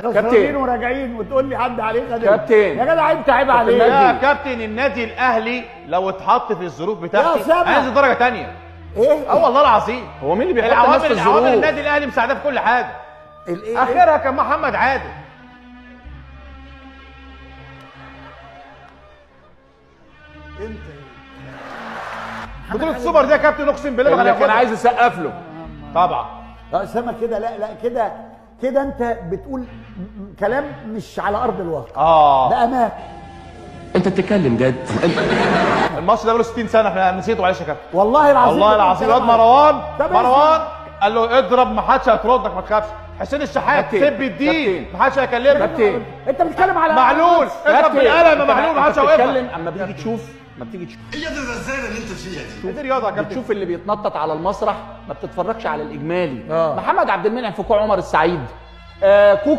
خسرانين وراجعين وتقول لي عدى عليه خدمه. كابتن يا جدع عيب عيب عليك يا كابتن. النادي الاهلي لو اتحط في الظروف بتاعتي هينزل درجه ثانيه. ايه؟ والله العظيم. هو مين اللي بيحط الناس في الظروف؟ العوامل النادي الاهلي مساعده في كل حاجه. اخرها كان محمد عادل. بطولة السوبر دي يا كابتن اقسم بالله اللي كان عايز يسقف له طبعا. اسامه كده لا كده انت بتقول كلام مش على ارض الواقع. بامانه انت بتتكلم جد؟ الماتش ده بقاله 60 سنه احنا نسيته. معلش يا كابتن والله العظيم. والله العظيم. الواد مروان قال له اضرب ما حدش هيطردك ما تخافش. حسين الشحات سب الدين ما حدش هيكلمك. كابتن انت بتتكلم على معلول اضرب بالقلم يا معلول ما حدش هيوقفك. بتتكلم اما بتيجي تشوف هي دي الرزاله اللي انت فيها دي. دي رياضه يا كابتن. بتشوف اللي بيتنطط على المسرح ما بتتفرجش على الاجمالي. محمد عبد المنعم في كوع عمر السعيد